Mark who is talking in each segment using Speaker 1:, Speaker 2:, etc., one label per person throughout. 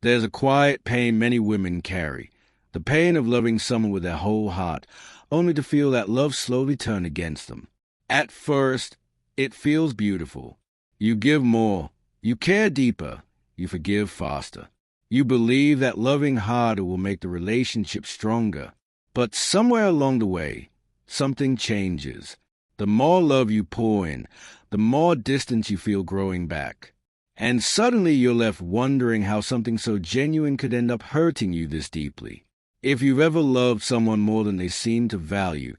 Speaker 1: There's a quiet pain many women carry, the pain of loving someone with their whole heart, only to feel that love slowly turn against them. At first, it feels beautiful. You give more, you care deeper, you forgive faster. You believe that loving harder will make the relationship stronger. But somewhere along the way, something changes. The more love you pour in, the more distance you feel growing back. And suddenly you're left wondering how something so genuine could end up hurting you this deeply. If you've ever loved someone more than they seem to value,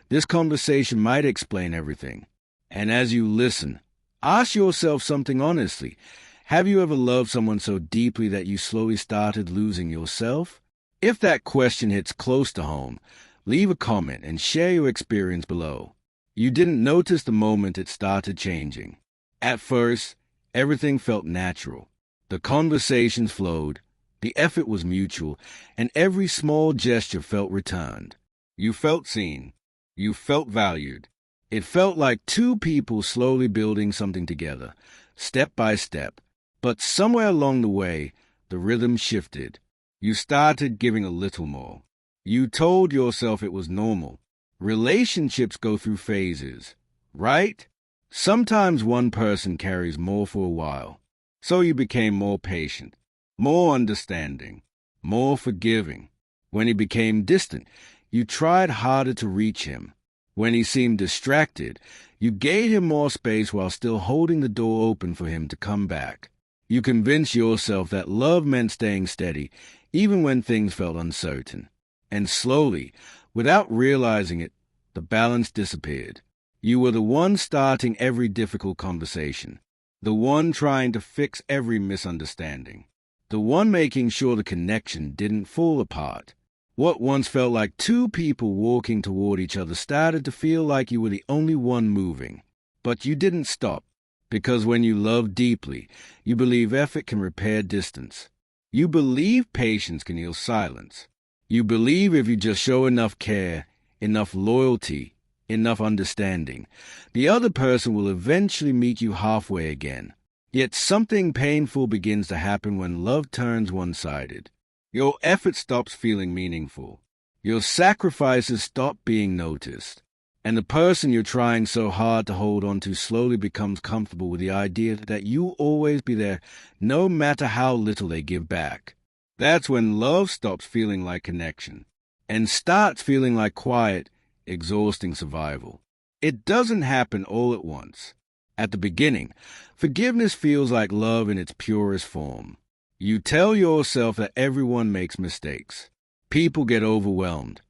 Speaker 1: this conversation might explain everything. And as you listen, ask yourself something honestly. Have you ever loved someone so deeply that you slowly started losing yourself? If that question hits close to home, leave a comment and share your experience below. You didn't notice the moment it started changing. At first, everything felt natural. The conversations flowed, the effort was mutual, and every small gesture felt returned. You felt seen. You felt valued. It felt like two people slowly building something together, step by step. But somewhere along the way, the rhythm shifted. You started giving a little more. You told yourself it was normal. Relationships go through phases, right? Sometimes one person carries more for a while. So you became more patient, more understanding, more forgiving. When he became distant, you tried harder to reach him. When he seemed distracted, you gave him more space while still holding the door open for him to come back. You convinced yourself that love meant staying steady, even when things felt uncertain. And slowly, without realizing it, the balance disappeared. You were the one starting every difficult conversation, the one trying to fix every misunderstanding, the one making sure the connection didn't fall apart. What once felt like two people walking toward each other started to feel like you were the only one moving. But you didn't stop, because when you love deeply, you believe effort can repair distance. You believe patience can heal silence. You believe if you just show enough care, enough loyalty, enough understanding, the other person will eventually meet you halfway again. Yet something painful begins to happen when love turns one-sided. Your effort stops feeling meaningful. Your sacrifices stop being noticed. And the person you're trying so hard to hold on to slowly becomes comfortable with the idea that you'll always be there, no matter how little they give back. That's when love stops feeling like connection and starts feeling like quiet, exhausting survival. It doesn't happen all at once. At the beginning, forgiveness feels like love in its purest form. You tell yourself that everyone makes mistakes. People get overwhelmed.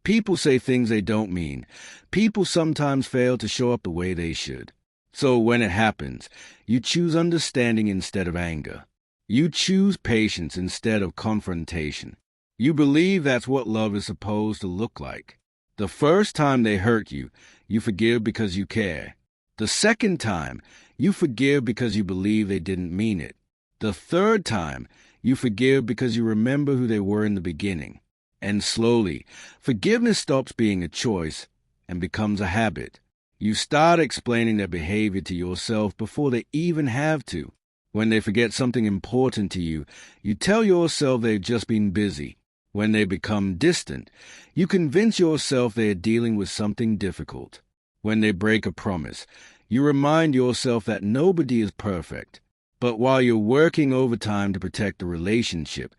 Speaker 1: People say things they don't mean. People sometimes fail to show up the way they should. So when it happens, you choose understanding instead of anger. You choose patience instead of confrontation. You believe that's what love is supposed to look like. The first time they hurt you, you forgive because you care. The second time, you forgive because you believe they didn't mean it. The third time, you forgive because you remember who they were in the beginning. And slowly, forgiveness stops being a choice and becomes a habit. You start explaining their behavior to yourself before they even have to. When they forget something important to you, you tell yourself they've just been busy. When they become distant, you convince yourself they are dealing with something difficult. When they break a promise, you remind yourself that nobody is perfect. But while you're working overtime to protect the relationship,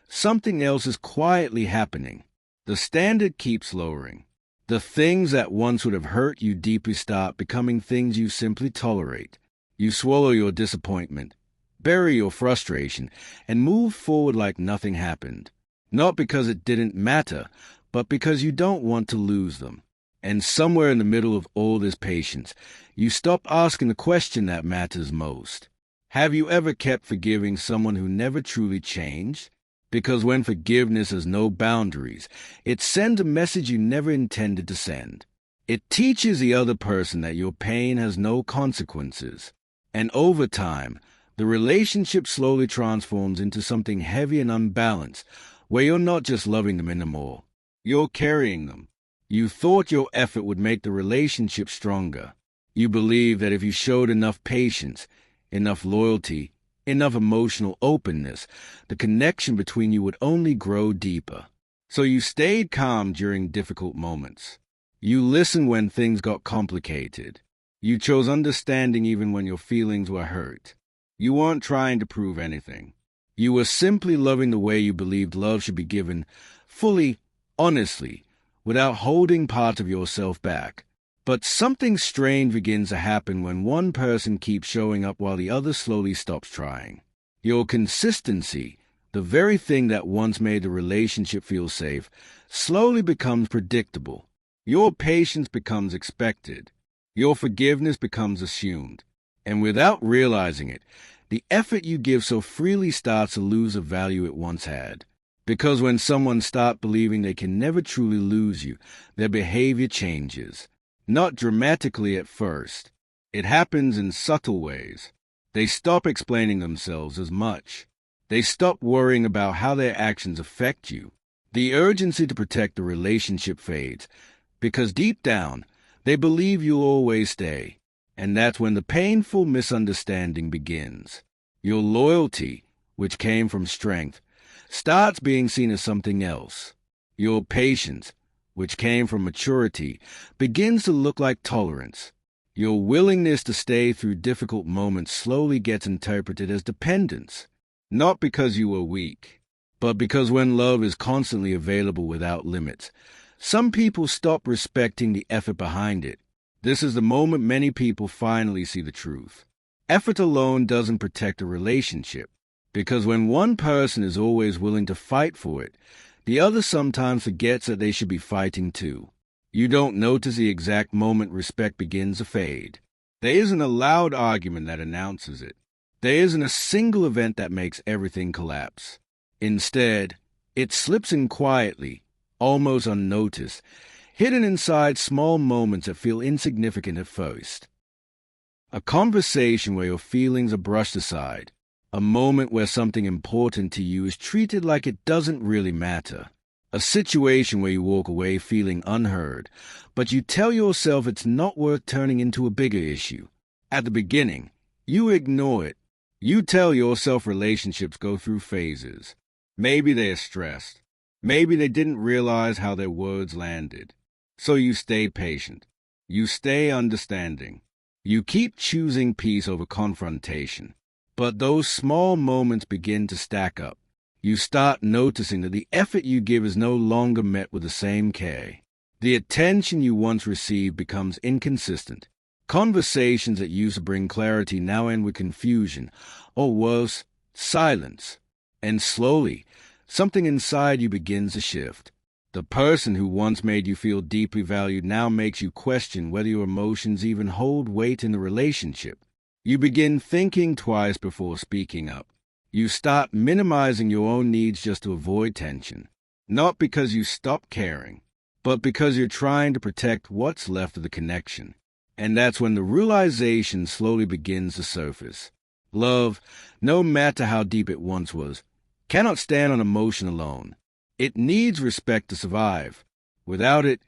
Speaker 1: something else is quietly happening. The standard keeps lowering. The things that once would have hurt you deeply start becoming things you simply tolerate. You swallow your disappointment, bury your frustration, and move forward like nothing happened. Not because it didn't matter, but because you don't want to lose them. And somewhere in the middle of all this patience, you stop asking the question that matters most. Have you ever kept forgiving someone who never truly changed? Because when forgiveness has no boundaries, it sends a message you never intended to send. It teaches the other person that your pain has no consequences. And over time, the relationship slowly transforms into something heavy and unbalanced, where you're not just loving them anymore. You're carrying them. You thought your effort would make the relationship stronger. You believed that if you showed enough patience, enough loyalty, enough emotional openness, the connection between you would only grow deeper. So you stayed calm during difficult moments. You listened when things got complicated. You chose understanding even when your feelings were hurt. You weren't trying to prove anything. You were simply loving the way you believed love should be given, fully, honestly, without holding part of yourself back. But something strange begins to happen when one person keeps showing up while the other slowly stops trying. Your consistency, the very thing that once made the relationship feel safe, slowly becomes predictable. Your patience becomes expected. Your forgiveness becomes assumed. And without realizing it, the effort you give so freely starts to lose the value it once had. Because when someone starts believing they can never truly lose you, their behavior changes. Not dramatically at first. It happens in subtle ways. They stop explaining themselves as much. They stop worrying about how their actions affect you. The urgency to protect the relationship fades, because deep down, they believe you'll always stay. And that's when the painful misunderstanding begins. Your loyalty, which came from strength, starts being seen as something else. Your patience, which came from maturity, begins to look like tolerance. Your willingness to stay through difficult moments slowly gets interpreted as dependence, not because you were weak, but because when love is constantly available without limits, some people stop respecting the effort behind it. This is the moment many people finally see the truth. Effort alone doesn't protect a relationship, because when one person is always willing to fight for it, the other sometimes forgets that they should be fighting too. You don't notice the exact moment respect begins to fade. There isn't a loud argument that announces it. There isn't a single event that makes everything collapse. Instead, it slips in quietly, almost unnoticed, hidden inside small moments that feel insignificant at first. A conversation where your feelings are brushed aside. A moment where something important to you is treated like it doesn't really matter. A situation where you walk away feeling unheard, but you tell yourself it's not worth turning into a bigger issue. At the beginning, you ignore it. You tell yourself relationships go through phases. Maybe they're stressed. Maybe they didn't realize how their words landed. So you stay patient. You stay understanding. You keep choosing peace over confrontation. But those small moments begin to stack up. You start noticing that the effort you give is no longer met with the same care. The attention you once received becomes inconsistent. Conversations that used to bring clarity now end with confusion, or worse, silence. And slowly, something inside you begins to shift. The person who once made you feel deeply valued now makes you question whether your emotions even hold weight in the relationship. You begin thinking twice before speaking up. You start minimizing your own needs just to avoid tension. Not because you stop caring, but because you're trying to protect what's left of the connection. And that's when the realization slowly begins to surface. Love, no matter how deep it once was, cannot stand on emotion alone. It needs respect to survive. Without it,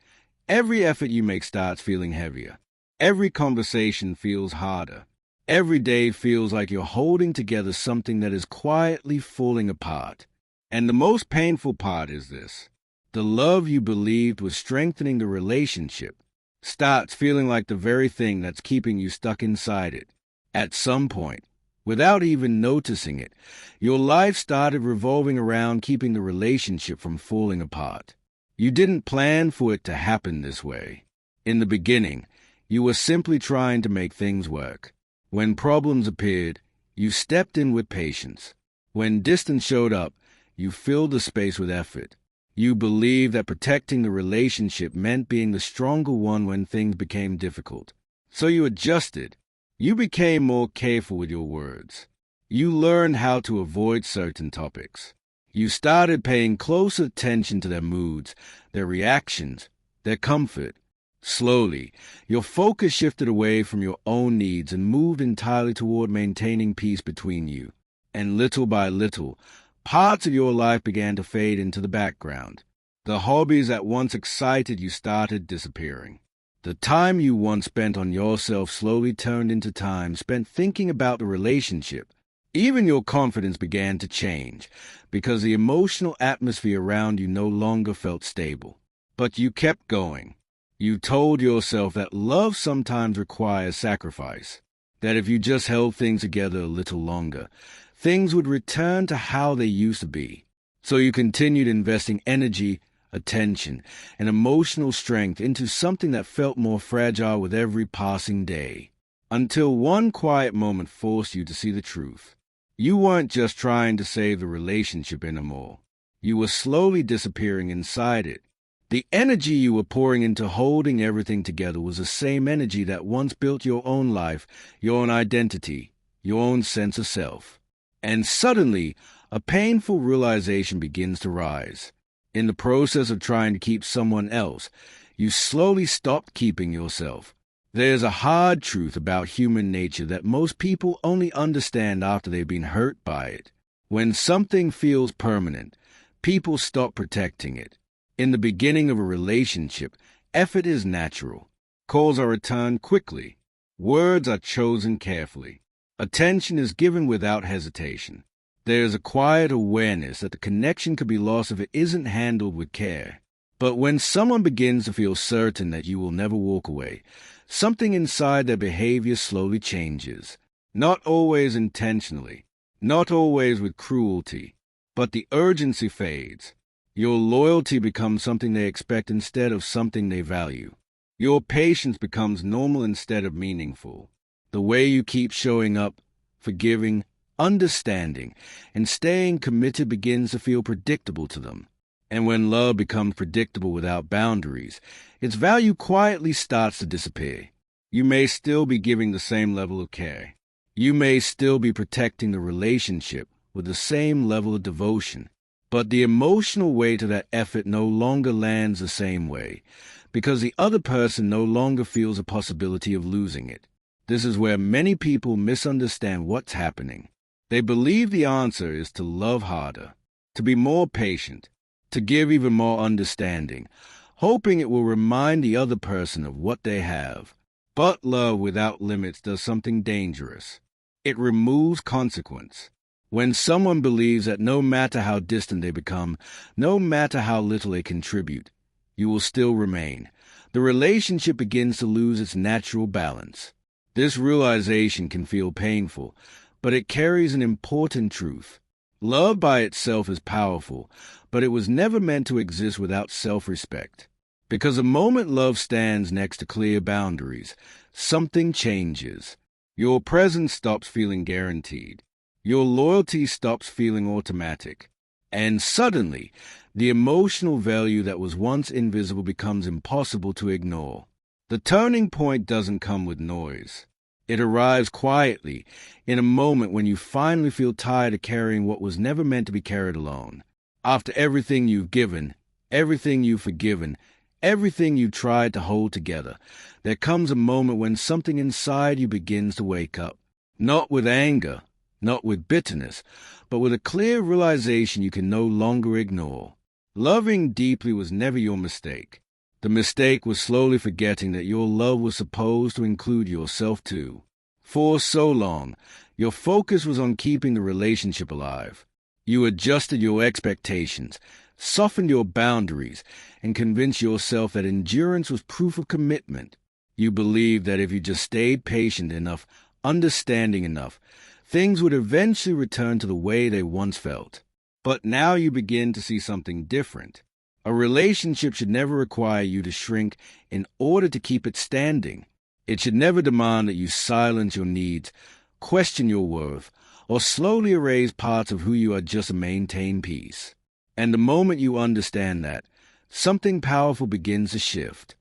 Speaker 1: every effort you make starts feeling heavier. Every conversation feels harder. Every day feels like you're holding together something that is quietly falling apart. And the most painful part is this. The love you believed was strengthening the relationship starts feeling like the very thing that's keeping you stuck inside it. At some point, without even noticing it, your life started revolving around keeping the relationship from falling apart. You didn't plan for it to happen this way. In the beginning, you were simply trying to make things work. When problems appeared, you stepped in with patience. When distance showed up, you filled the space with effort. You believed that protecting the relationship meant being the stronger one when things became difficult. So you adjusted. You became more careful with your words. You learned how to avoid certain topics. You started paying close attention to their moods, their reactions, their comfort. Slowly, your focus shifted away from your own needs and moved entirely toward maintaining peace between you. And little by little, parts of your life began to fade into the background. The hobbies that once excited you started disappearing. The time you once spent on yourself slowly turned into time spent thinking about the relationship. Even your confidence began to change because the emotional atmosphere around you no longer felt stable. But you kept going. You told yourself that love sometimes requires sacrifice, that if you just held things together a little longer, things would return to how they used to be. So you continued investing energy, attention, and emotional strength into something that felt more fragile with every passing day, until one quiet moment forced you to see the truth. You weren't just trying to save the relationship anymore. You were slowly disappearing inside it. The energy you were pouring into holding everything together was the same energy that once built your own life, your own identity, your own sense of self. And suddenly, a painful realization begins to rise. In the process of trying to keep someone else, you slowly stopped keeping yourself. There's a hard truth about human nature that most people only understand after they've been hurt by it. When something feels permanent, people stop protecting it. In the beginning of a relationship, effort is natural. Calls are returned quickly. Words are chosen carefully. Attention is given without hesitation. There is a quiet awareness that the connection could be lost if it isn't handled with care. But when someone begins to feel certain that you will never walk away, something inside their behavior slowly changes. Not always intentionally, not always with cruelty, but the urgency fades. Your loyalty becomes something they expect instead of something they value. Your patience becomes normal instead of meaningful. The way you keep showing up, forgiving, understanding, and staying committed begins to feel predictable to them. And when love becomes predictable without boundaries, its value quietly starts to disappear. You may still be giving the same level of care. You may still be protecting the relationship with the same level of devotion. But the emotional weight of that effort no longer lands the same way, because the other person no longer feels a possibility of losing it. This is where many people misunderstand what's happening. They believe the answer is to love harder, to be more patient, to give even more understanding, hoping it will remind the other person of what they have. But love without limits does something dangerous. It removes consequence. When someone believes that no matter how distant they become, no matter how little they contribute, you will still remain, the relationship begins to lose its natural balance. This realization can feel painful, but it carries an important truth. Love by itself is powerful, but it was never meant to exist without self-respect. Because the moment love stands next to clear boundaries, something changes. Your presence stops feeling guaranteed. Your loyalty stops feeling automatic. And suddenly, the emotional value that was once invisible becomes impossible to ignore. The turning point doesn't come with noise. It arrives quietly, in a moment when you finally feel tired of carrying what was never meant to be carried alone. After everything you've given, everything you've forgiven, everything you tried to hold together, there comes a moment when something inside you begins to wake up. Not with anger, not with bitterness, but with a clear realization you can no longer ignore. Loving deeply was never your mistake. The mistake was slowly forgetting that your love was supposed to include yourself too. For so long, your focus was on keeping the relationship alive. You adjusted your expectations, softened your boundaries, and convinced yourself that endurance was proof of commitment. You believed that if you just stayed patient enough, understanding enough, things would eventually return to the way they once felt. But now you begin to see something different. A relationship should never require you to shrink in order to keep it standing. It should never demand that you silence your needs, question your worth, or slowly erase parts of who you are just to maintain peace. And the moment you understand that, something powerful begins to shift.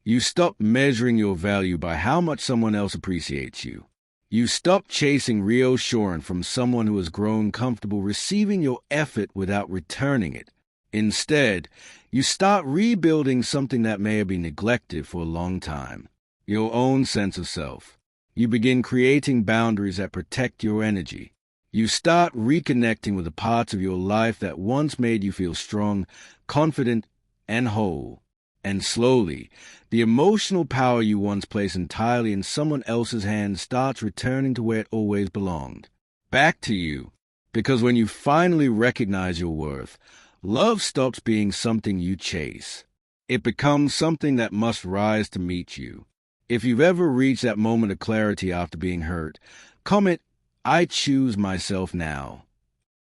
Speaker 1: You stop measuring your value by how much someone else appreciates you. You stop chasing reassurance from someone who has grown comfortable receiving your effort without returning it. Instead, you start rebuilding something that may have been neglected for a long time, your own sense of self. You begin creating boundaries that protect your energy. You start reconnecting with the parts of your life that once made you feel strong, confident, and whole. And slowly, the emotional power you once placed entirely in someone else's hands starts returning to where it always belonged. back to you. Because when you finally recognize your worth, love stops being something you chase. It becomes something that must rise to meet you. If you've ever reached that moment of clarity after being hurt, comment, "I choose myself now."